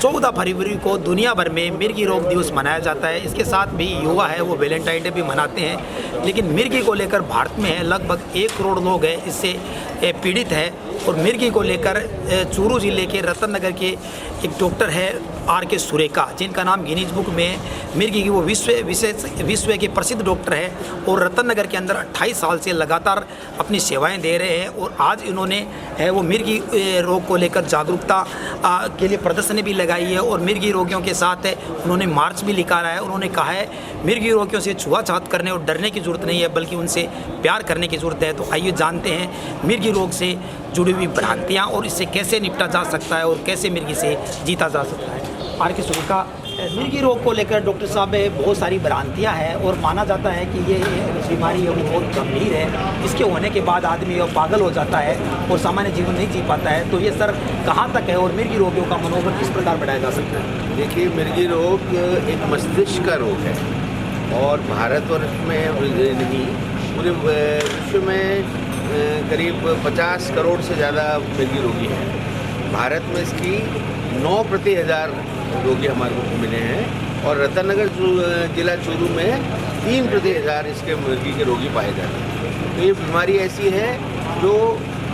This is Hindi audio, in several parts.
14 फरवरी को दुनिया भर में मिर्गी रोग दिवस मनाया जाता है। इसके साथ भी युवा है वो वैलेंटाइन डे भी मनाते हैं। लेकिन मिर्गी को लेकर भारत में है लगभग 1 करोड़ लोग हैं इससे पीड़ित है। और मिर्गी को लेकर चूरू जिले के रतन नगर के एक डॉक्टर है R.K. सुरेका, जिनका नाम गिनीज बुक में मिर्गी की वो विश्व के प्रसिद्ध डॉक्टर है और रतन नगर के अंदर 28 साल से लगातार अपनी सेवाएं दे रहे हैं। और आज इन्होंने वो मिर्गी रोग को लेकर जागरूकता के लिए प्रदर्शनी भी लगाई है और मिर्गी रोगियों के साथ उन्होंने मार्च भी निकाला है। उन्होंने कहा है मिर्गी रोगियों से छुआछूत करने और डरने की ज़रूरत नहीं है, बल्कि उनसे प्यार करने की ज़रूरत है। तो आइए जानते हैं मिर्गी रोग से जुड़ी हुई भ्रांतियाँ और इससे कैसे निपटा जा सकता है और कैसे मिर्गी से जीता जा सकता है। R.K. सुरेका, मिर्गी रोग को लेकर डॉक्टर साहब बहुत सारी भ्रांतियां हैं और माना जाता है कि ये बीमारी है वो बहुत गंभीर है, इसके होने के बाद आदमी पागल हो जाता है और सामान्य जीवन नहीं जी पाता है। तो ये सर कहाँ तक है और मिर्गी रोगियों का मनोबल किस प्रकार बढ़ाया जा सकता है? देखिए, मिर्गी रोग एक मस्तिष्क का रोग है और भारतवर्ष में नहीं पूरे विश्व में करीब 50 करोड़ से ज़्यादा मिर्गी रोगी हैं। भारत में इसकी 9 प्रति हज़ार रोगी हमारे को मिले हैं और रतन नगर जिला चूरू में 3 प्रति हज़ार इसके मिर्गी के रोगी पाए जाते हैं। तो ये बीमारी ऐसी है जो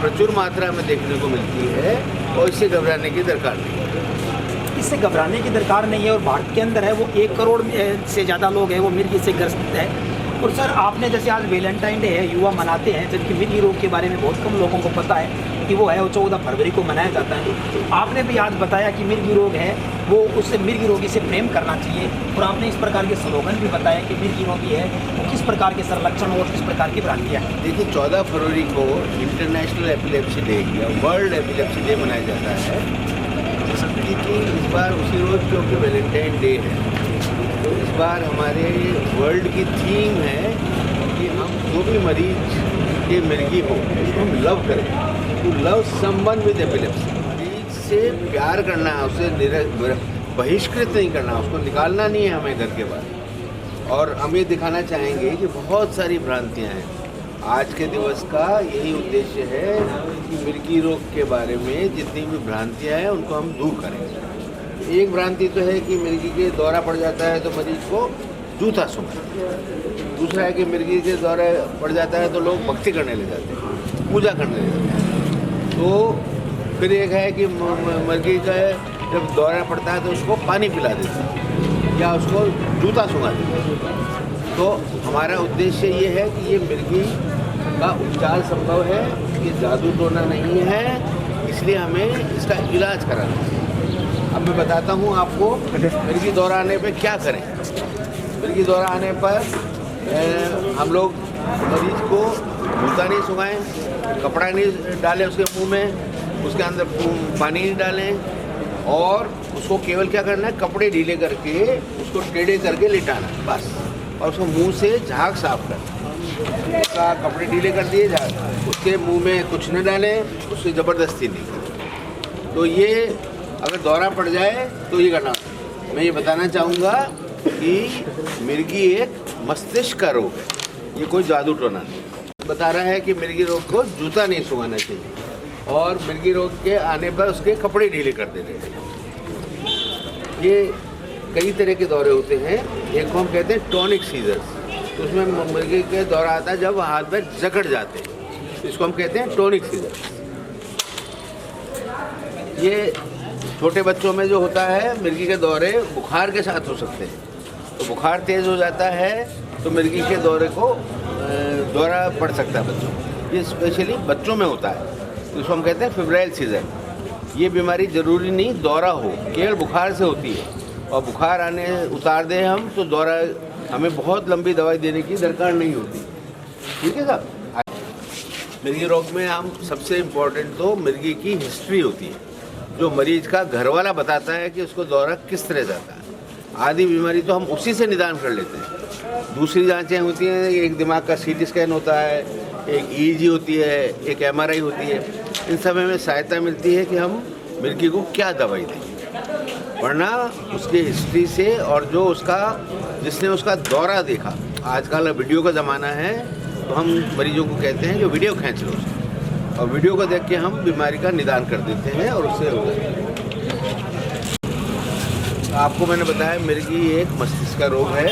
प्रचुर मात्रा में देखने को मिलती है और इससे घबराने की दरकार नहीं है। इससे घबराने की दरकार नहीं है और भारत के अंदर है वो 1 करोड़ से ज़्यादा लोग हैं वो मिर्गी से ग्रसित है। और सर आपने जैसे आज वैलेंटाइन डे है, युवा मनाते हैं, जबकि मिर्गी रोग के बारे में बहुत कम लोगों को पता है कि वो है वो 14 फरवरी को मनाया जाता है। आपने भी आज बताया कि मिर्गी रोग है वो उससे मिर्गी रोगी से प्रेम करना चाहिए और आपने इस प्रकार के स्लोगन भी बताया कि मिर्गी रोगी है वो किस प्रकार के सर लक्षण और किस प्रकार की भ्रांतियाँ हैं। देखिए, 14 फरवरी को इंटरनेशनल एपिलेप्सी डे या वर्ल्ड एपिलेप्सी डे मनाया जाता है। कि इस बार उसी रोज़ क्योंकि वैलेंटाइन डे है तो इस बार हमारे वर्ल्ड की थीम है कि हम जो भी मरीज के मिर्गी हो उसको हम लव करें। To love someone with epilepsy, मरीज से प्यार करना है, उसे बहिष्कृत नहीं करना, उसको निकालना नहीं है हमें घर के बाहर। और हम ये दिखाना चाहेंगे कि बहुत सारी भ्रांतियाँ हैं। आज के दिवस का यही उद्देश्य है कि मिर्गी रोग के बारे में जितनी भी भ्रांतियाँ हैं उनको हम दूर करें। एक भ्रांति तो है कि मिर्गी के दौरा पड़ जाता है तो मरीज को जूता सूंघे। दूसरा है कि मिर्गी के दौरा पड़ जाता है तो लोग भक्ति करने लग जाते हैं, पूजा करने लग जाते हैं। तो फिर एक है कि मुर्गी का जब दौरा पड़ता है तो उसको पानी पिला देते हैं या उसको जूता सूंघा देते हैं। तो हमारा उद्देश्य ये है कि ये मिर्गी का उपचार संभव है, ये जादू टोना नहीं है, इसलिए हमें इसका इलाज कराना है। अब मैं बताता हूँ आपको मिर्गी दौरा आने पे क्या करें। मिर्गी दौरा आने पर हम लोग मरीज को जूता नहीं सुखाएं, कपड़ा नहीं डालें उसके मुंह में, उसके अंदर पानी नहीं डालें और उसको केवल क्या करना है, कपड़े ढीले करके उसको टेढ़े करके लिटाना बस। और उसको मुंह से झाग साफ करना, उसका कपड़े ढीले कर दिए झाग, उसके मुंह में कुछ न डालें, उससे ज़बरदस्ती नहीं करें। तो ये अगर दौरा पड़ जाए तो ये करना। मैं ये बताना चाहूँगा कि मिर्गी एक मस्तिष्क का रोग है, ये कोई जादू टोना नहीं। बता रहा है कि मिर्गी रोग को जूता नहीं सुखाना चाहिए और मिर्गी रोग के आने पर उसके कपड़े ढीले कर देने चाहिए। ये कई तरह के दौरे होते हैं। एक को हम कहते हैं टॉनिक सीजर्स, तो उसमें मिर्गी के दौरा आता है जब हाथ में जकड़ जाते हैं, इसको हम कहते हैं टॉनिक सीजर्स। ये छोटे बच्चों में जो होता है मिर्गी के दौरे बुखार के साथ हो सकते हैं, तो बुखार तेज़ हो जाता है तो मिर्गी के दौरे को दौरा पड़ सकता है बच्चों को। ये स्पेशली बच्चों में होता है, तो इसको हम कहते हैं फेब्राइल सीजन। ये बीमारी ज़रूरी नहीं दौरा हो, केवल बुखार से होती है और बुखार आने उतार दें हम तो दौरा, हमें बहुत लंबी दवाई देने की दरकार नहीं होती। ठीक है साहब। मिर्गी रोग में हम सबसे इम्पोर्टेंट तो मिर्गी की हिस्ट्री होती है, जो मरीज का घरवाला बताता है कि उसको दौरा किस तरह जाता है। आधी बीमारी तो हम उसी से निदान कर लेते हैं। दूसरी जांचें होती हैं, एक दिमाग का CT स्कैन होता है, एक EEG होती है, एक MRI होती है। इन सब में सहायता मिलती है कि हम मिर्गी को क्या दवाई दें, वरना उसकी हिस्ट्री से और जो उसका जिसने उसका दौरा देखा, आजकल वीडियो का ज़माना है तो हम मरीजों को कहते हैं कि वीडियो खींच लो और वीडियो को देख के हम बीमारी का निदान कर देते हैं और उससे हो जाता है। आपको मैंने बताया मिर्गी एक मस्तिष्क का रोग है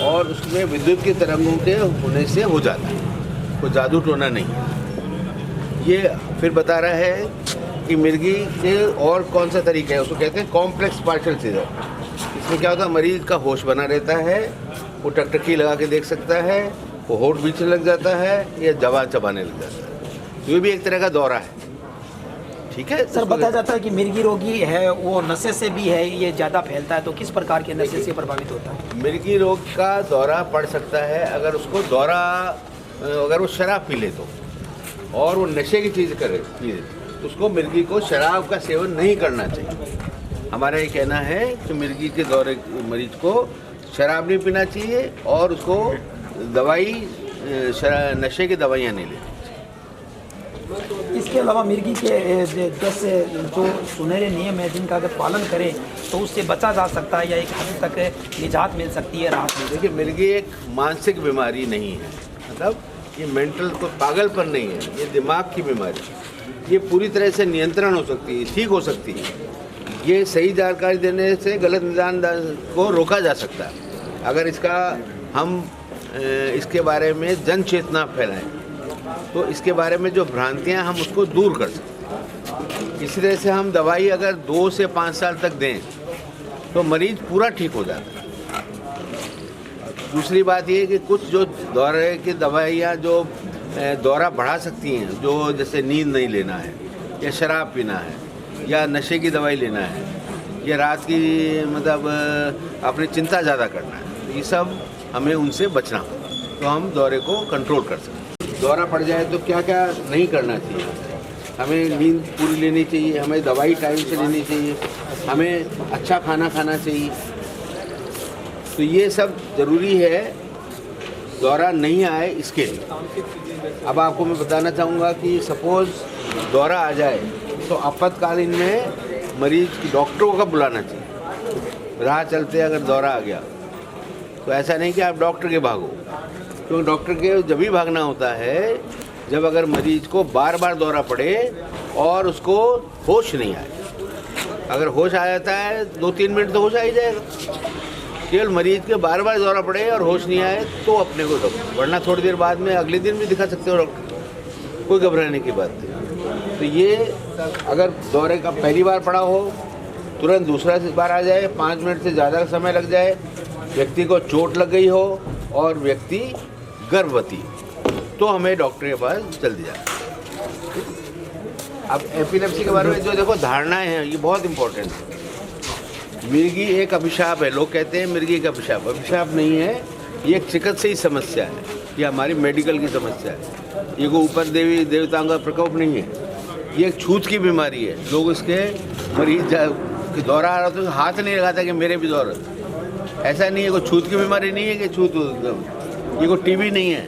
और उसमें विद्युत की तरंगों के होने से हो जाता है, कोई जादू टोना नहीं है। ये फिर बता रहा है कि मिर्गी के और कौन सा तरीका है, उसको कहते हैं कॉम्प्लेक्स पार्शियल सीजर। इसमें क्या होता है, मरीज का होश बना रहता है, वो टकटकी लगा के देख सकता है, वो होठ बीचने लग जाता है या दवा चबाने लग जाता है। तो ये भी एक तरह का दौरा है, ठीक है। सर बताया जाता है कि मिर्गी रोगी है वो नशे से भी है, ये ज़्यादा फैलता है, तो किस प्रकार के नशे से प्रभावित होता है? मिर्गी रोग का दौरा पड़ सकता है अगर उसको दौरा, अगर वो शराब पी ले तो, और वो नशे की चीज़ करे पी, उसको मिर्गी को शराब का सेवन नहीं करना चाहिए। हमारा ये कहना है कि मिर्गी के दौरे मरीज को शराब नहीं पीना चाहिए और उसको दवाई, नशे की दवाइयाँ नहीं लेनी। इसके अलावा मिर्गी के 10 जो सुनहरे नियम है जिनका अगर पालन करें तो उससे बचा जा सकता है या एक हद तक निजात मिल सकती है, राहत मिल। देखिए मिर्गी एक मानसिक बीमारी नहीं है, मतलब ये मेंटल को पागलपन नहीं है, ये दिमाग की बीमारी है। ये पूरी तरह से नियंत्रण हो सकती है, ठीक हो सकती है। ये सही जानकारी देने से गलत निदान को रोका जा सकता है अगर इसका हम इसके बारे में जन चेतना फैलाएं, तो इसके बारे में जो भ्रांतियां हम उसको दूर कर सकते हैं। इसी तरह से हम दवाई अगर 2 से 5 साल तक दें तो मरीज पूरा ठीक हो जाता है। दूसरी बात ये कि कुछ जो दौरे की दवाइयाँ जो दौरा बढ़ा सकती हैं, जो जैसे नींद नहीं लेना है या शराब पीना है या नशे की दवाई लेना है या रात की मतलब अपनी चिंता ज़्यादा करना है, ये सब हमें उनसे बचना होगा तो हम दौरे को कंट्रोल कर सकते हैं। दौरा पड़ जाए तो क्या क्या नहीं करना चाहिए, हमें नींद पूरी लेनी चाहिए, हमें दवाई टाइम से लेनी चाहिए, हमें अच्छा खाना खाना चाहिए। तो ये सब ज़रूरी है दौरा नहीं आए इसके लिए। अब आपको मैं बताना चाहूँगा कि सपोज़ दौरा आ जाए तो आपातकालीन में मरीज की डॉक्टरों को बुलाना चाहिए। राह चलते अगर दौरा आ गया तो ऐसा नहीं कि आप डॉक्टर के भागो, क्योंकि डॉक्टर के जब भी भागना होता है जब अगर मरीज को बार बार दौरा पड़े और उसको होश नहीं आए। अगर होश आ जाता है 2-3 मिनट तो होश आ ही जाएगा। केवल मरीज के बार बार दौरा पड़े और होश नहीं आए तो अपने को डॉक्टर, वरना थोड़ी देर बाद में अगले दिन भी दिखा सकते हो डॉक्टर, कोई घबराने की बात नहीं। तो ये अगर दौरे का पहली बार पड़ा हो तुरंत दूसरा बार आ जाए, 5 मिनट से ज़्यादा समय लग जाए, व्यक्ति को चोट लग गई हो और व्यक्ति गर्भवती, तो हमें डॉक्टर के पास जल्दी जाए। अब एपिलेप्सी के बारे में जो देखो धारणाएं हैं ये बहुत इम्पोर्टेंट है। मिर्गी एक अभिशाप है, लोग कहते हैं मिर्गी का अभिशाप, अभिशाप नहीं है, ये एक चिकित्सीय समस्या है, ये हमारी मेडिकल की समस्या है। ये कोई ऊपर देवी देवताओं का प्रकोप नहीं है, ये एक छूत की बीमारी है। लोग इसके मरीज दौरा आ रहा तो हाथ नहीं लगाता कि मेरे भी दौरा, ऐसा नहीं है। कोई छूत की बीमारी नहीं है कि छूत, ये कोई टीबी नहीं है,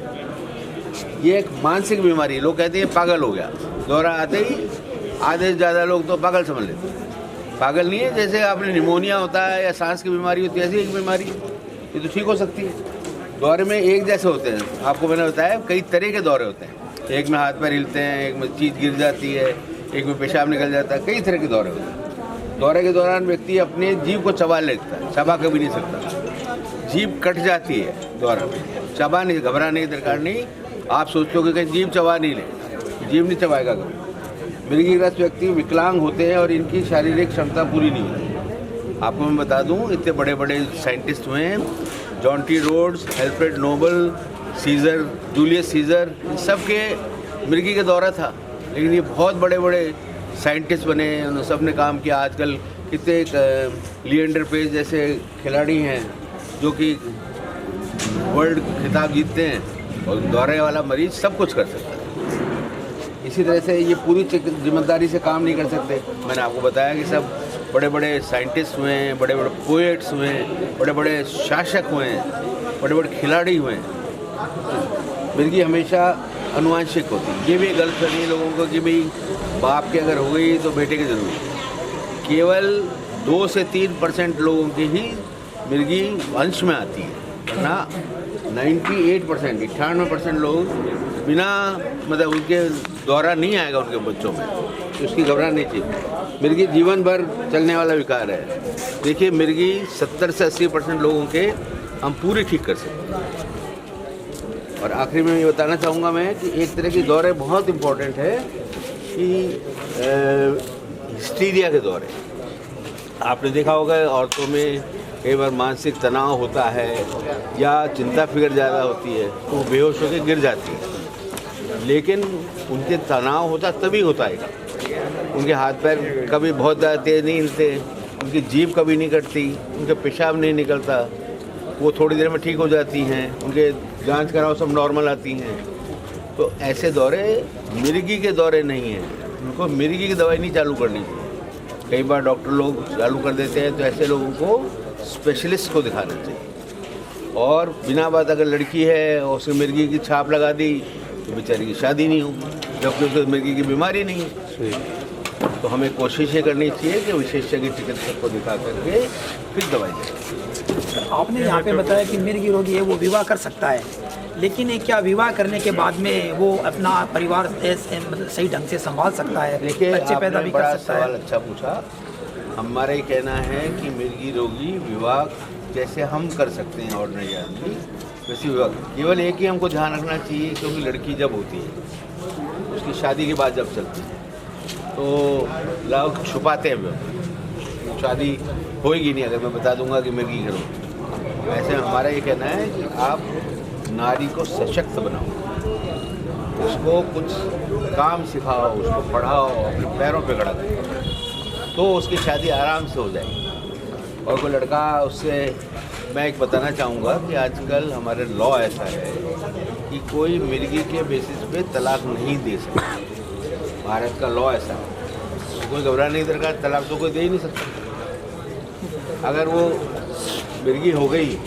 ये एक मानसिक बीमारी है। लोग कहते हैं पागल हो गया, दौरा आते ही आधे से ज़्यादा लोग तो पागल समझ लेते हैं। पागल नहीं है, जैसे आपने निमोनिया होता है या सांस की बीमारी होती है, ऐसी एक बीमारी है, ये तो ठीक हो सकती है। दौरे में एक जैसे होते हैं, आपको मैंने बताया कई तरह के दौरे होते हैं, एक में हाथ पैर हिलते हैं, एक में चीज़ गिर जाती है, एक में पेशाब निकल जाता है, कई तरह के दौरे होते हैं। दौरे के दौरान व्यक्ति अपने जीभ को चबा लेता है, चबा कभी नहीं सकता, जीभ कट जाती है दौरा में, चबा नहीं, घबराने की दरकार नहीं। आप सोचते हो कि कहीं जीभ चबा नहीं ले, जीभ नहीं चबाएगा कभी। मिर्गीग्रस्त व्यक्ति विकलांग होते हैं और इनकी शारीरिक क्षमता पूरी नहीं होती। आपको मैं बता दूं, इतने बड़े बड़े साइंटिस्ट हुए हैं, John T Rhodes, Alfred Nobel, Caesar, Julius Caesar, इन सब के मिर्गी का दौरा था, लेकिन ये बहुत बड़े बड़े साइंटिस्ट बने, उन्होंने सब ने काम किया। आजकल कितने लिएंडर पेज जैसे खिलाड़ी हैं जो कि वर्ल्ड खिताब जीतते हैं, और दौरे वाला मरीज सब कुछ कर सकता है। इसी तरह से ये पूरी जिम्मेदारी से काम नहीं कर सकते। मैंने आपको बताया कि सब बड़े बड़े साइंटिस्ट हुए हैं, बड़े बड़े पोएट्स हुए हैं, बड़े बड़े शासक हुए हैं, बड़े बड़े खिलाड़ी हुए हैं। मिर्गी हमेशा अनुवांशिक होती है, ये भी गलतफहमी है लोगों को कि भाई बाप के अगर हो गई तो बेटे की जरूर। केवल 2 से 3% लोगों की ही मिर्गी वंश में आती है, वरना 98% लोग बिना मतलब उनके दौरा नहीं आएगा उनके बच्चों में। तो उसकी घबराना नहीं चाहिए। मिर्गी जीवन भर चलने वाला विकार है। देखिए मिर्गी 70 से 80% लोगों के हम पूरे ठीक कर सकते हैं। और आखिरी में ये बताना चाहूँगा मैं कि एक तरह की दौरे बहुत इम्पोर्टेंट है कि हिस्टीरिया के दौरे आपने देखा होगा औरतों में कई बार मानसिक तनाव होता है या चिंता फिक्र ज़्यादा होती है तो वो बेहोश होकर गिर जाती है, लेकिन उनके तनाव होता तभी होता है। उनके हाथ पैर कभी बहुत ज़्यादा तेज़ नहीं हिलते, उनकी जीभ कभी नहीं कटती, उनके पेशाब नहीं निकलता, वो थोड़ी देर में ठीक हो जाती हैं, उनके जांच कराओ सब नॉर्मल आती हैं। तो ऐसे दौरे मिर्गी के दौरे नहीं हैं, उनको मिर्गी की दवाई नहीं चालू करनी चाहिए। कई बार डॉक्टर लोग चालू कर देते हैं, तो ऐसे लोगों को स्पेशलिस्ट को दिखाना चाहिए। और बिना बात अगर लड़की है और उसने मिर्गी की छाप लगा दी तो बेचारी की शादी नहीं होगी, जबकि उसको मिर्गी की बीमारी नहीं है। तो हमें कोशिश ये करनी चाहिए कि विशेषज्ञ चिकित्सक को दिखा करके फिर दवाई दें। आपने यहाँ पे बताया कि मिर्गी रोगी है वो विवाह कर सकता है, लेकिन ये क्या विवाह करने के बाद में वो अपना परिवार मतलब सही ढंग से संभाल सकता है, बच्चे पैदा भी कर सकता है? सवाल अच्छा पूछा। हमारा ये कहना है कि मिर्गी रोगी विवाह जैसे हम कर सकते हैं ऑर्डिनरी आदमी, वैसे विवाह केवल एक ही हमको ध्यान रखना चाहिए, क्योंकि लड़की जब होती है उसकी शादी के बाद जब चलती है तो लोग छुपाते हैं, शादी होएगी नहीं अगर मैं बता दूंगा कि मिर्गी करो। ऐसे हमारा ये कहना है कि आप नारी को सशक्त बनाओ, उसको कुछ काम सिखाओ, उसको पढ़ाओ, अपने पैरों पे खड़ा करो, तो उसकी शादी आराम से हो जाएगी। और कोई लड़का उससे, मैं एक बताना चाहूँगा कि आजकल हमारे लॉ ऐसा है कि कोई मिर्गी के बेसिस पे तलाक नहीं दे सकता। भारत का लॉ ऐसा है, तो कोई घबराने नहीं दरकार, तलाक तो कोई दे ही नहीं सकता। अगर वो मिर्गी हो गई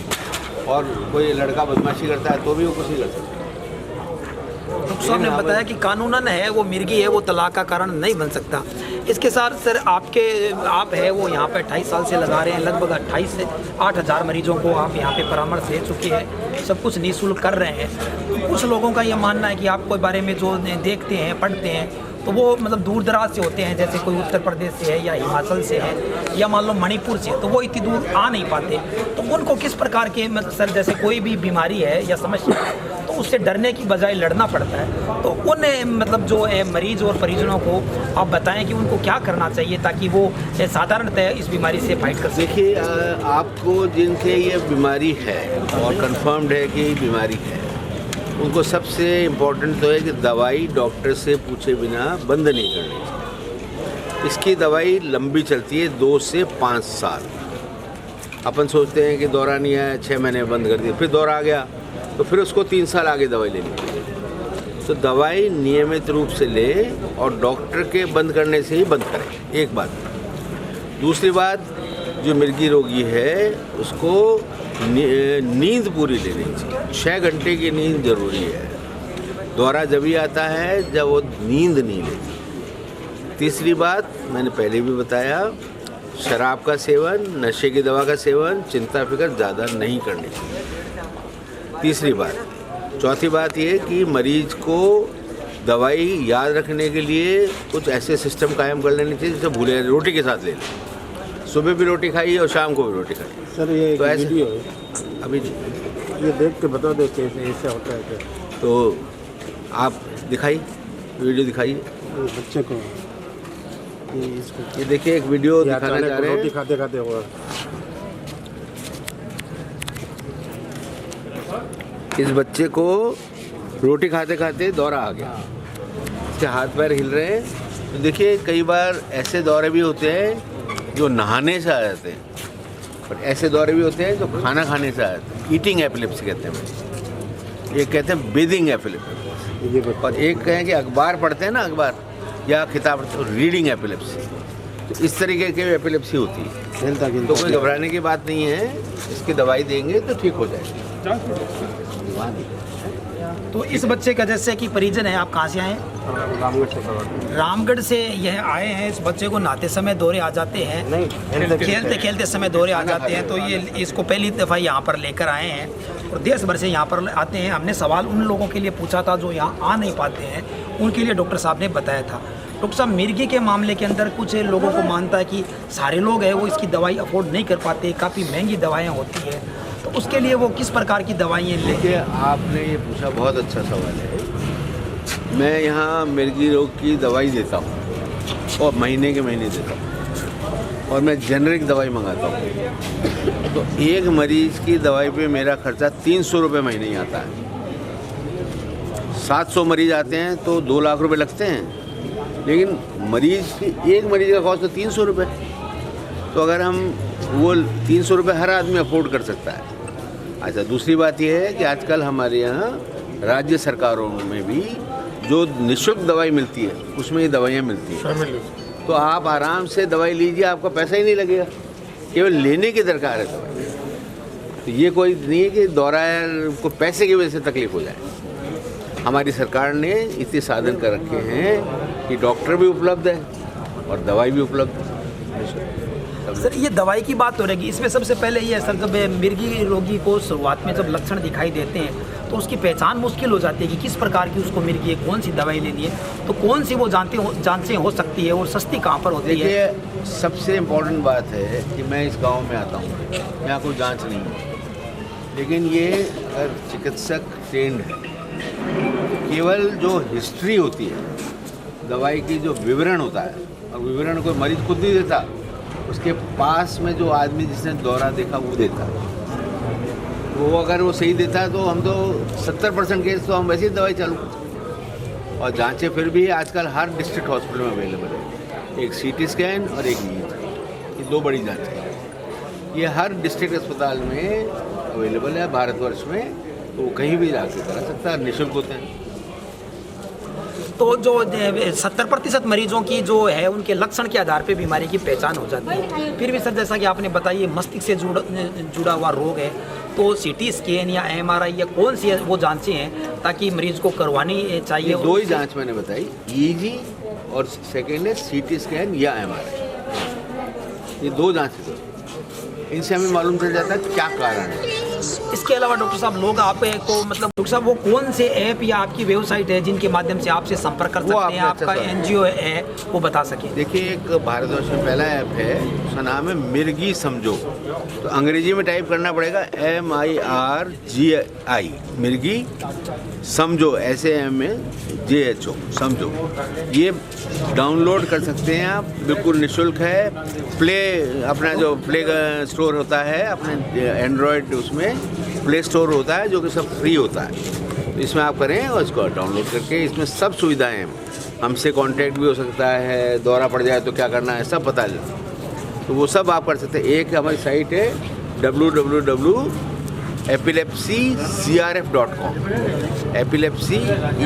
और कोई लड़का बदमाशी करता है तो भी वो कुछ नहीं कर सकता। डॉक्टर साहब ने बताया कि कानूनन है वो मिर्गी है वो तलाक का कारण नहीं बन सकता। इसके साथ सर आप है वो यहाँ पे 28 साल से लगा रहे हैं, लगभग 28 से 8,000 मरीजों को आप यहाँ पे परामर्श दे चुके हैं, सब कुछ निःशुल्क कर रहे हैं। तो कुछ लोगों का ये मानना है कि आपके बारे में जो देखते हैं पढ़ते हैं तो वो मतलब दूर दराज से होते हैं, जैसे कोई उत्तर प्रदेश से है या हिमाचल से है या मान लो मणिपुर से, तो वो इतनी दूर आ नहीं पाते। तो उनको किस प्रकार के मतलब सर जैसे कोई भी बीमारी है या समस्या है तो उससे डरने की बजाय लड़ना पड़ता है, तो उन मतलब जो मरीज और परिजनों को आप बताएं कि उनको क्या करना चाहिए ताकि वो साधारणतः इस बीमारी से फाइट कर सकें। देखिए आपको जिनसे ये बीमारी है और कंफर्म्ड है कि बीमारी है, उनको सबसे इम्पोर्टेंट तो है कि दवाई डॉक्टर से पूछे बिना बंद नहीं करनी चाहिए। इसकी दवाई लंबी चलती है 2 से 5 साल। अपन सोचते हैं कि दौरा नहीं आया 6 महीने बंद कर दिया, फिर दौरा आ गया तो फिर उसको 3 साल आगे दवाई लेनी चाहिए। तो दवाई नियमित रूप से ले और डॉक्टर के बंद करने से ही बंद करें, एक बात। दूसरी बात, जो मिर्गी रोगी है उसको नींद पूरी लेनी चाहिए। 6 घंटे की नींद जरूरी है। दौरा जब ही आता है जब वो नींद नहीं लेती। तीसरी बात, मैंने पहले भी बताया, शराब का सेवन, नशे की दवा का सेवन, चिंता फिक्र ज़्यादा नहीं करनी चाहिए। तीसरी बात। चौथी बात ये कि मरीज को दवाई याद रखने के लिए कुछ ऐसे सिस्टम कायम कर लेने चाहिए जैसे भूले रोटी के साथ ले लें, सुबह भी रोटी खाइए और शाम को भी रोटी खाइए। सर ये तो ऐसे वीडियो है, अभी ये देख के बता दो कैसे ऐसा होता है क्या? तो आप दिखाइए, वीडियो दिखाइए ये बच्चे को, इसको ये देखिए एक वीडियो दिखाना अचानक चाह रहे रोटी हैं। खाते खाते हुआ। इस बच्चे को रोटी खाते खाते दौरा आ गया, इसके हाथ पैर हिल रहे हैं। तो देखिए कई बार ऐसे दौरे भी होते हैं जो नहाने से आ जाते हैं, और ऐसे दौरे भी होते हैं जो खाना खाने से आ जाते हैं। ईटिंग एपिलेप्सी कहते हैं, एक कहते हैं बेदिंग एपिलेप्सी, और एक कहें कि अखबार पढ़ते हैं ना, अखबार या किताब, रीडिंग एपिलेप्सी। तो इस तरीके की एपिलेप्सी होती है। तो कोई घबराने की बात नहीं है, इसकी दवाई देंगे तो ठीक हो जाएगी। तो इस बच्चे का जैसे कि परिजन है, आप कहाँ से आए हैं? रामगढ़ से यह आए हैं। इस बच्चे को नहाते समय दौरे आ जाते हैं, खेलते खेलते समय दौरे आ जाते हैं। तो ये इसको पहली दफ़ा यहाँ पर लेकर आए हैं और देश भर से यहाँ पर आते हैं। हमने सवाल उन लोगों के लिए पूछा था जो यहाँ आ नहीं पाते हैं, उनके लिए डॉक्टर साहब ने बताया था। डॉक्टर साहब, मिर्गी के मामले के अंदर कुछ लोगों को मानता है कि सारे लोग हैं वो इसकी दवाई अफोर्ड नहीं कर पाते, काफ़ी महंगी दवाएं होती है, तो उसके लिए वो किस प्रकार की दवाइयाँ लेते देखिए, हैं? आपने ये पूछा, बहुत अच्छा सवाल है। मैं यहाँ मिर्गी रोग की दवाई देता हूँ और महीने के महीने देता हूँ, और मैं जेनरिक दवाई मंगाता हूँ। तो एक मरीज की दवाई पे मेरा खर्चा 300 रुपये महीने ही आता है। 700 मरीज आते हैं तो 2 लाख रुपए लगते हैं, लेकिन एक मरीज का कॉस्ट तो 300 रुपये। तो अगर हम वो 300 रुपये हर आदमी अफोर्ड कर सकता है। अच्छा, दूसरी बात यह है कि आजकल हमारे यहाँ राज्य सरकारों में भी जो निःशुल्क दवाई मिलती है उसमें ये दवाइयाँ मिलती हैं, तो आप आराम से दवाई लीजिए, आपका पैसा ही नहीं लगेगा, केवल लेने की दरकार है दवाई। तो ये कोई नहीं है कि दौराया को पैसे की वजह से तकलीफ हो जाए। हमारी सरकार ने इतने साधन कर रखे हैं कि डॉक्टर भी उपलब्ध है और दवाई भी उपलब्ध है। सर, ये दवाई की बात हो रहेगी, इसमें सबसे पहले ये है सर, जब मिर्गी रोगी को शुरुआत में जब लक्षण दिखाई देते हैं तो उसकी पहचान मुश्किल हो जाती है कि किस प्रकार की उसको मिर्गी है, कौन सी दवाई लेनी है, तो कौन सी वो जांचें हो सकती है और सस्ती कहाँ पर होती है? देखिए, सबसे इम्पोर्टेंट बात है कि मैं इस गांव में आता हूँ, यहाँ कोई जांच नहीं है, लेकिन ये अगर चिकित्सक ट्रेंड है, केवल जो हिस्ट्री होती है दवाई की, जो विवरण होता है, और विवरण कोई मरीज खुद नहीं देता, उसके पास में जो आदमी जिसने दौरा देखा वो देता है। वो अगर वो सही देता है तो हम तो 70% केस तो हम वैसे ही दवाई चालू करते। और जांचें फिर भी आजकल हर डिस्ट्रिक्ट हॉस्पिटल में अवेलेबल है, एक CT स्कैन और एक नीट, ये 2 बड़ी जांचें ये हर डिस्ट्रिक्ट अस्पताल में अवेलेबल है भारतवर्ष में, तो वो कहीं भी जाके करा सकता है, निःशुल्क होते हैं। तो जो 70% मरीजों की जो है उनके लक्षण के आधार पे बीमारी की पहचान हो जाती है। फिर भी सर, जैसा कि आपने बताया, मस्तिष्क से जुड़ा हुआ रोग है, तो CT स्कैन या MRI या कौन सी वो जांचें हैं ताकि मरीज को करवानी चाहिए? 2 ही जांच मैंने बताई, EEG और सेकेंड है CT स्कैन या MRI। ये 2 जांचें, इनसे हमें मालूम चल जाता है क्या कारण है। इसके अलावा डॉक्टर साहब, लोग आपको मतलब डॉक्टर साहब, वो कौन से ऐप या आपकी वेबसाइट है जिनके माध्यम से आपसे संपर्क कर सकते हैं, आपका NGO है, वो बता सकें? देखिए, एक भारतवर्ष में पहला ऐप है, उसका नाम है मिर्गी समझो। तो अंग्रेजी में टाइप करना पड़ेगा MIRGI, मिर्गी समझो, SAMJHO, समझो। ये डाउनलोड कर सकते हैं आप, बिल्कुल निःशुल्क है। अपना जो प्ले स्टोर होता है अपने एंड्रॉयड, उसमें प्ले स्टोर होता है जो कि सब फ्री होता है, तो इसमें आप करें और इसको डाउनलोड करके, इसमें सब सुविधाएं हैं। हमसे कांटेक्ट भी हो सकता है, दौरा पड़ जाए तो क्या करना है सब बता दें, तो वो सब आप कर सकते हैं। एक हमारी साइट है www.epilepsycrf.com, epilepsy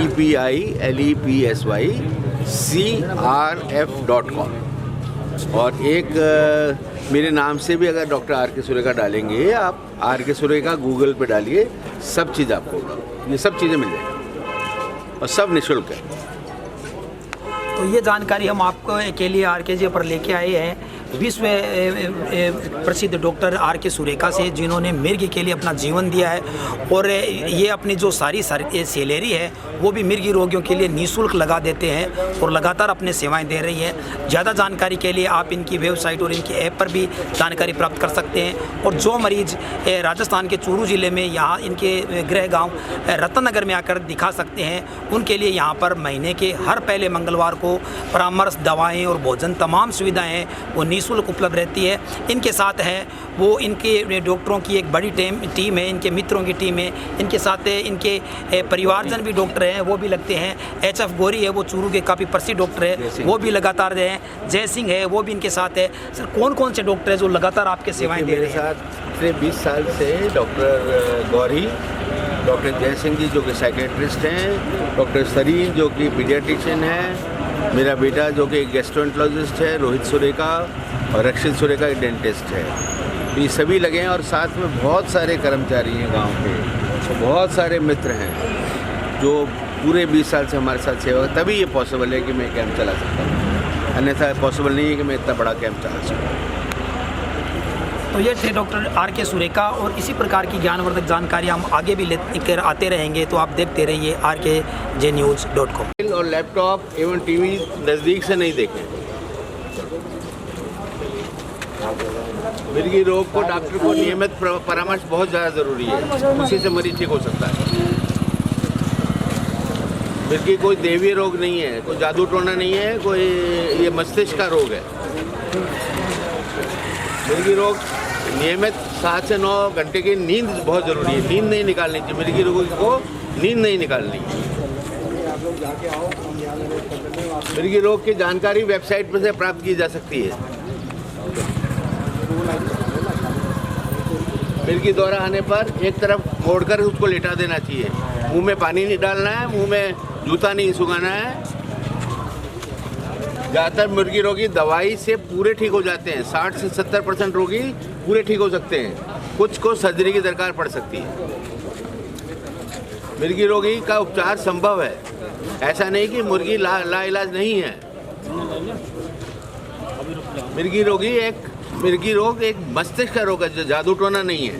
EPILEPSYCRF.com। और एक मेरे नाम से भी अगर डॉक्टर R.K. सुरेखा डालेंगे आप, R.K. सुरेखा गूगल पे डालिए, सब चीज़ आपको, ये सब चीज़ें मिल जाएंगी और सब निःशुल्क है। तो ये जानकारी हम आपको के लिए RK जी पर लेके आए हैं, विश्व प्रसिद्ध डॉक्टर R.K. सुरेखा से, जिन्होंने मिर्गी के लिए अपना जीवन दिया है, और ये अपनी जो सारी सैलरी है वो भी मिर्गी रोगियों के लिए निःशुल्क लगा देते हैं और लगातार अपने सेवाएं दे रही है। ज़्यादा जानकारी के लिए आप इनकी वेबसाइट और इनकी ऐप पर भी जानकारी प्राप्त कर सकते हैं। और जो मरीज राजस्थान के चूरू ज़िले में यहाँ इनके गृह गाँव रतनगर में आकर दिखा सकते हैं, उनके लिए यहाँ पर महीने के हर पहले मंगलवार को परामर्श, दवाएँ और भोजन, तमाम सुविधाएँ वो निःशुल्क उपलब्ध रहती है। इनके साथ है वो इनके डॉक्टरों की एक बड़ी टीम है, इनके मित्रों की टीम है, इनके साथ इनके परिवारजन भी डॉक्टर हैं, वो भी लगते हैं। HF गौरी है, वो चूरू के काफ़ी प्रसिद्ध डॉक्टर है, वो भी लगातार हैं। जय सिंह है, वो भी इनके साथ है। सर, कौन कौन से डॉक्टर हैं जो लगातार आपके सेवाएं दे रहे हैं? साथ पिछले 20 साल से डॉक्टर गौरी, डॉक्टर जय सिंह जी जो कि साइकेट्रिस्ट हैं, डॉक्टर सरीन जो कि पीडियाट्रिशियन है, मेरा बेटा जो कि गैस्ट्रोएंटरोलॉजिस्ट है, रोहित सुरेखा, और रक्षित सुरेखा एक डेंटिस्ट है। तो ये सभी लगे हैं, और साथ में बहुत सारे कर्मचारी हैं गांव के, तो बहुत सारे मित्र हैं जो पूरे 20 साल से हमारे साथ सेवा, तभी ये पॉसिबल है कि मैं कैंप चला सकता हूँ, अन्यथा पॉसिबल नहीं है कि मैं इतना बड़ा कैंप चला सकूँ। तो ये थे डॉक्टर R.K. सुरेखा, और इसी प्रकार की ज्ञानवर्धक जानकारी हम आगे भी लेकर आते रहेंगे। तो आप देखते रहिए RKJnews.com। और लैपटॉप एवं टीवी नज़दीक से नहीं देखें। मिर्गी रोग को डॉक्टर को नियमित परामर्श बहुत ज़्यादा ज़रूरी है, उसी से मरीज ठीक हो सकता है। मिर्गी कोई देवीय रोग नहीं है, कोई जादू टोना नहीं है, कोई ये मस्तिष्क का रोग है। मिर्गी रोग नियमित 7 से 9 घंटे की नींद बहुत ज़रूरी है, नींद नहीं निकालनी चाहिए। मिर्गी रोगी को नींद नहीं निकालनी। मिर्गी रोग की जानकारी वेबसाइट पर से प्राप्त की जा सकती है। मिर्गी दौरा आने पर एक तरफ मोड़कर उसको लेटा देना चाहिए। मुंह में पानी नहीं डालना है, मुंह में जूता नहीं सुखाना है। ज़्यादातर मिर्गी रोगी दवाई से पूरे ठीक हो जाते हैं। 60 से 70% रोगी पूरे ठीक हो सकते हैं। कुछ को सर्जरी की दरकार पड़ सकती है। मिर्गी रोगी का उपचार संभव है, ऐसा नहीं कि मुर्गी लाइलाज नहीं है। मिर्गी रोग एक मस्तिष्क का रोग है, जो जादू टोना नहीं है।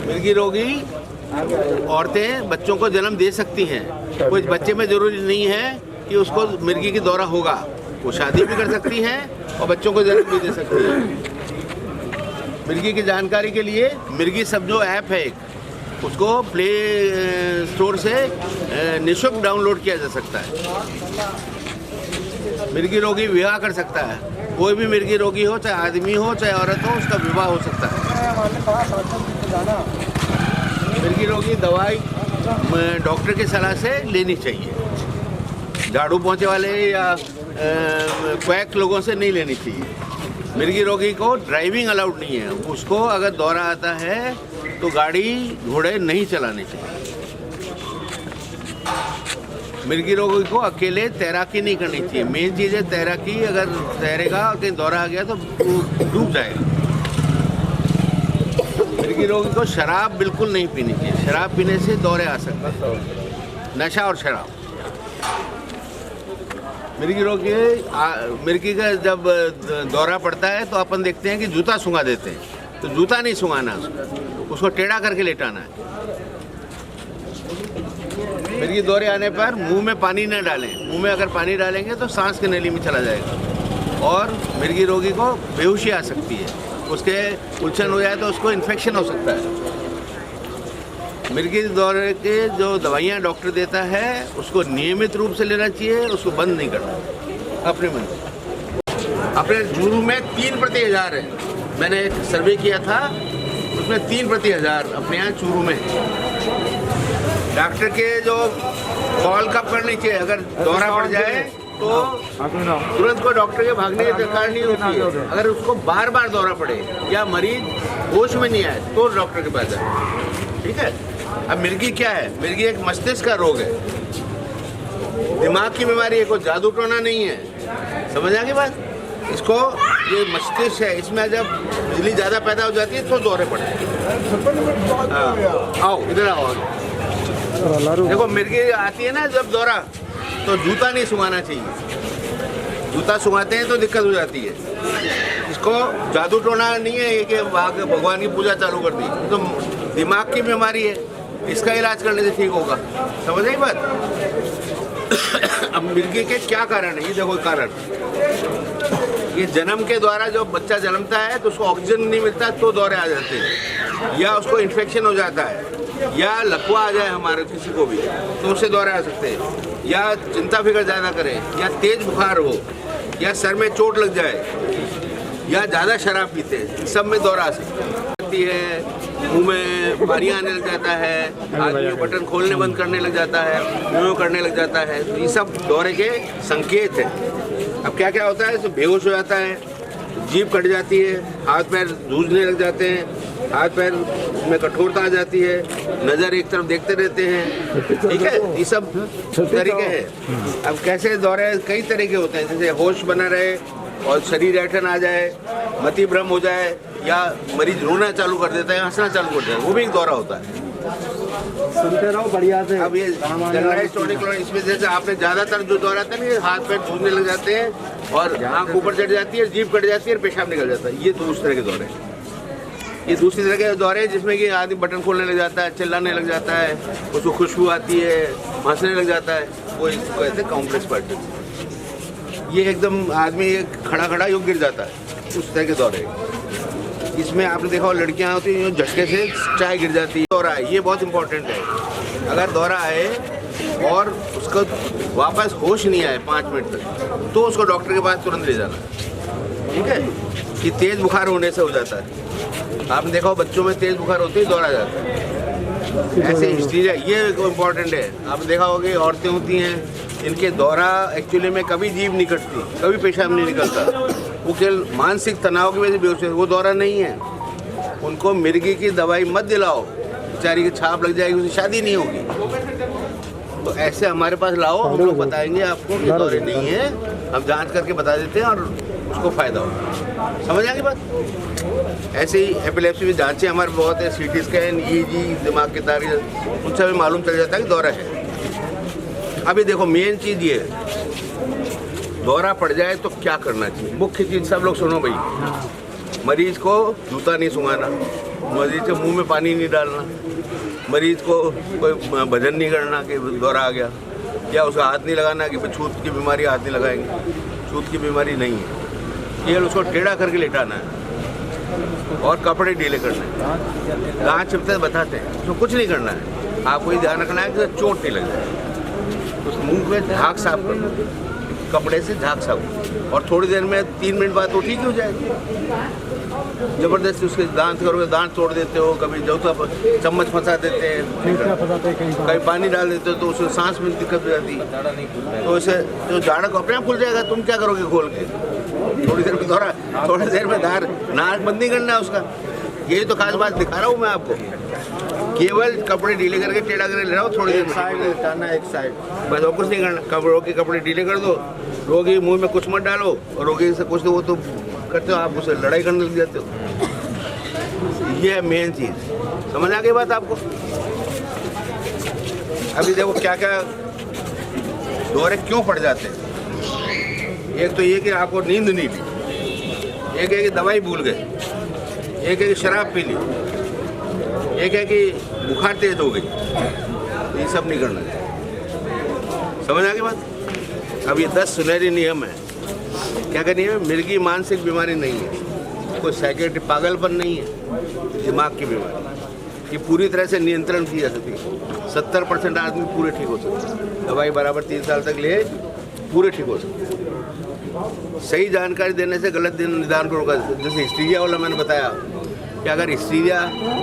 मिर्गी रोगी औरतें बच्चों को जन्म दे सकती हैं। कोई बच्चे में जरूरी नहीं है कि उसको मिर्गी की दौरा होगा। वो शादी भी कर सकती हैं और बच्चों को जन्म भी दे सकती हैं। मिर्गी की जानकारी के लिए मिर्गी सब जो ऐप है उसको प्ले स्टोर से निःशुल्क डाउनलोड किया जा सकता है। मिर्गी रोगी विवाह कर सकता है। कोई भी मिर्गी रोगी हो, चाहे आदमी हो चाहे औरत हो, उसका विवाह हो सकता है। मिर्गी रोगी दवाई डॉक्टर की सलाह से लेनी चाहिए। झाड़ू पोंछे वाले या क्वैक लोगों से नहीं लेनी चाहिए। मिर्गी रोगी को ड्राइविंग अलाउड नहीं है। उसको अगर दौरा आता है तो गाड़ी घोड़े नहीं चलाने चाहिए। मिर्गी रोगी को अकेले तैराकी नहीं करनी चाहिए। मेन चीज़ है तैराकी। अगर तैरेगा और कहीं दौरा आ गया तो डूब जाएगा। मिर्गी रोगी को शराब बिल्कुल नहीं पीनी चाहिए। शराब पीने से दौरे आ सकते हैं। नशा और शराब। मिर्गी का जब दौरा पड़ता है तो अपन देखते हैं कि जूता सूंघा देते हैं। तो जूता नहीं सूंघाना, उसको टेढ़ा करके लेटाना है। मिर्गी दौरे आने पर मुंह में पानी न डालें। मुंह में अगर पानी डालेंगे तो सांस की नली में चला जाएगा और मिर्गी रोगी को बेहोशी आ सकती है। उसके उलझन हो जाए तो उसको इन्फेक्शन हो सकता है। मिर्गी दौरे के जो दवाइयाँ डॉक्टर देता है उसको नियमित रूप से लेना चाहिए, उसको बंद नहीं करना। अपने मन अपने जुरू में 3/1000 है। मैंने एक सर्वे किया था, उसमें 3/1000 अपने यहाँ चूरू में। डॉक्टर के जो कॉल कब करनी चाहिए, अगर दौरा पड़ जाए तो तुरंत को डॉक्टर के भागने की दरकार नहीं होती है। अगर उसको बार बार दौरा पड़े या मरीज होश में नहीं आए तो डॉक्टर के पास जाए। ठीक है। अब मिर्गी क्या है? मिर्गी एक मस्तिष्क का रोग है, दिमाग की बीमारी है, कोई जादू टोना नहीं है। समझ आ गई बात? इसको ये मस्तिष्क है, इसमें जब बिजली ज़्यादा पैदा हो जाती है तो दौरे पड़ते हैं। आओ इधर आओ। देखो मिर्गी आती है ना जब दौरा, तो जूता नहीं सुंघाना चाहिए। जूता सुंघाते हैं तो दिक्कत हो जाती है। इसको जादू टोना नहीं है कि भगवान की पूजा चालू कर दी, तो दिमाग की बीमारी है, इसका इलाज करने से ठीक होगा। समझ आई बात? अब मिर्गी के क्या कारण है, ये देखो कारण। ये जन्म के द्वारा जो बच्चा जन्मता है तो उसको ऑक्सीजन नहीं मिलता तो दौरे आ जाते हैं, या उसको इन्फेक्शन हो जाता है, या लकवा आ जाए हमारे किसी को भी तो उससे दौरे आ सकते हैं, या चिंता फिक्र ज़्यादा करें, या तेज बुखार हो, या सर में चोट लग जाए, या ज़्यादा शराब पीते हैं, सब में दौरा आ सकती है। मुंह में पानी आने लग जाता है, आदमी बटन खोलने बंद करने लग जाता है, मुँह करने लग जाता है, तो ये सब दौरे के संकेत हैं। अब क्या क्या होता है, तो बेहोश हो जाता है, जीभ कट जाती है, हाथ पैर सूजने लग जाते हैं, हाथ पैर में कठोरता आ जाती है, नज़र एक तरफ देखते रहते हैं। ठीक है, ये सब तरीके हैं। अब कैसे दौरे कई तरह के होते हैं, जैसे होश बना रहे और शरीर ऐठन आ जाए, मति भ्रम हो जाए, या मरीज रोना चालू कर देता है, हंसना चालू कर देता है, वो भी एक दौरा होता है। सुनते रहो बढ़िया से। अब ये जनरलाइज्ड टोनिक, इसमें जैसे आपने ज़्यादातर जो दौरा आता है ना, हाथ पैर सूजने लग जाते हैं और आँख ऊपर चढ़ जाती है, जीभ कट जाती है और पेशाब निकल जाता है, ये तो उस तरह के दौरे हैं। ये दूसरी तरह के दौरे हैं जिसमें कि आदमी बटन खोलने लग जाता है, चिल्लाने लग जाता है, उसको खुशबू आती है, हंसने लग जाता है, वो इसको कहते हैं कॉम्प्लेक्स पार्किंग। ये एकदम आदमी खड़ा खड़ा योग गिर जाता है, उस तरह के दौरे। इसमें आपने देखा हो लड़कियां होती हैं जो झटके से चाय गिर जाती है। दौरा है, ये बहुत इंपॉर्टेंट है। अगर दौरा आए और उसको वापस होश नहीं आए 5 मिनट तक, तो उसको डॉक्टर के पास तुरंत ले जाना, ठीक है। कि तेज़ बुखार होने से हो जाता है। आपने देखा हो बच्चों में तेज़ बुखार होते ही दौरा जाता है। ऐसे हिस्ट्रीरिया ये इम्पॉर्टेंट है। आपने देखा होगा कि औरतें होती हैं, इनके दौरा एक्चुअली में कभी जीभ नहीं कटती, कभी पेशाब नहीं निकलता, वो केवल मानसिक तनाव की वजह से बेहोश है, वो दौरा नहीं है। उनको मिर्गी की दवाई मत दिलाओ, बेचारी की छाप लग जाएगी, उसकी शादी नहीं होगी। तो ऐसे हमारे पास लाओ, हम लोग बताएंगे आपको कि दौरे नहीं है, हम जांच करके बता देते हैं और उसको फ़ायदा होगा। समझ आ गई बात। ऐसे ही एपिलेप्सी में जांचें हमारे बहुत है, CT स्कैन, EEG, दिमाग के तार, उनसे हमें मालूम चल जाता है कि दौरा है। अभी देखो मेन चीज़ ये है, दौरा पड़ जाए तो क्या करना चाहिए। मुख्य चीज़ सब लोग सुनो भाई, मरीज को जूता नहीं सुंघाना, मरीज के मुंह में पानी नहीं डालना, मरीज को कोई भजन नहीं करना कि दौरा आ गया, या उसका हाथ नहीं लगाना कि छूत की बीमारी हाथ नहीं लगाएंगे। छूत की बीमारी नहीं है, केवल उसको टेढ़ा करके लेटाना है और कपड़े ढीले करने हैं। दांत चिपते बताते हैं, उसको कुछ नहीं करना है। आपको ये ध्यान रखना है कि चोट नहीं लग जाए। उस मुंह में झाग साफ करना, कपड़े से झाग साफ, और थोड़ी देर में 3 मिनट बाद वो ठीक हो जाएगी। जबरदस्ती उसके दांत करोगे, दांत तोड़ देते हो, कभी जो चम्मच फंसा देते हैं, कभी पानी डाल देते हो तो उसको सांस में दिक्कत हो जाती है। तो उसे जो जाड़ा को अपने आप खुल जाएगा, तुम क्या करोगे खोल के? थोड़ी देर में दौरा, थोड़ी देर में धार, नाक बंद नहीं करना है उसका। यही तो खास बात दिखा रहा हूँ मैं आपको। केवल कपड़े ढीले करके टेढ़ा करके ले रहा हूँ, थोड़ी देर में एक साइड, बस और कुछ नहीं करना। रोगी कपड़े ढीले कर दो, रोगी मुंह में कुछ मत डालो, और रोगी से कुछ तो वो तो करते हो, आप उससे लड़ाई करने लग जाते हो। ये है मेन चीज़। समझ आ गई बात आपको? अभी देखो क्या क्या दौरे क्यों पड़ जाते हैं। एक तो ये कि आपको नींद नहीं ली, एक है कि दवाई भूल गए, एक है कि शराब पी ली, एक है कि बुखार तेज हो गई। ये सब नहीं करना है। समझ आ गई बात? अब ये 10 सुनहरी नियम है। क्या करनी है? मिर्गी मानसिक बीमारी नहीं है, कोई साइकेट्रिक पागलपन नहीं है, दिमाग की बीमारी। ये पूरी तरह से नियंत्रण की जा सकती है। 70% आदमी पूरे ठीक हो सकते हैं, दवाई बराबर 3 साल तक ले पूरे ठीक हो सकते हैं। सही जानकारी देने से गलत निदान को रोका। जैसे हिस्टीरिया वाला मैंने बताया कि अगर हिस्टीरिया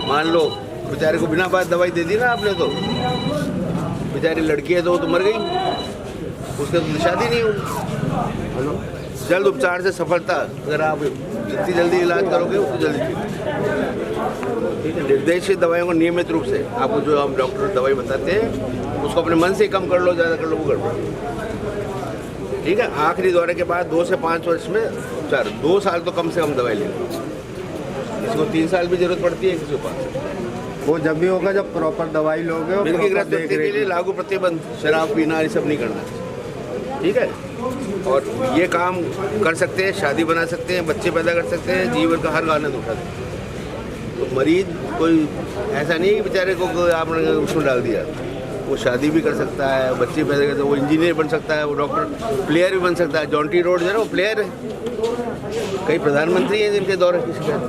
मान लो बेचारे को बिना बात दवाई दे दी ना आपने, तो बेचारी लड़की है तो वो तो मर गई, उसके तो शादी नहीं होगी। जल्द उपचार से सफलता, अगर आप जितनी जल्दी इलाज करोगे उतनी जल्दी ठीक है। निर्देशित दवाइयों को नियमित रूप से, आपको जो हम डॉक्टर दवाई बताते हैं उसको अपने मन से ही कम कर लो, ज़्यादा कर लो, वो गड़बड़, ठीक है। आखिरी दौरे के बाद 2 से 5 वर्ष में उपचार, 2 साल तो कम से कम दवाई लेंगे। किसी को 3 साल भी जरूरत पड़ती है, किसी को 5 साल। वो जब भी होगा जब प्रॉपर दवाई लोगे। मिर्गीग्रस्त व्यक्ति के लिए लागू प्रतिबंध, शराब पीना ये सब नहीं करना, ठीक है। और ये काम कर सकते हैं, शादी बना सकते हैं, बच्चे पैदा कर सकते हैं, जीवन का हर आनंद उठा सकते हैं। तो मरीज कोई ऐसा नहीं है कि बेचारे को आपने उसमें डाल दिया, वो शादी भी कर सकता है, बच्चे पैदा कर सकते हैं, वो इंजीनियर बन सकता है, वो डॉक्टर, प्लेयर भी बन सकता है। जॉन्टी रोड जो है वो प्लेयर है, कई प्रधानमंत्री हैं जिनके दौरे की शिकायत,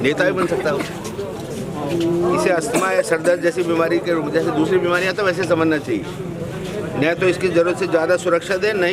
नेता भी बन सकता है। इसे अस्थमा या सर दर्द जैसी बीमारी के रूप, जैसे दूसरी बीमारियां तो वैसे समझना चाहिए। न तो इसकी ज़रूरत से ज़्यादा सुरक्षा दे, नहीं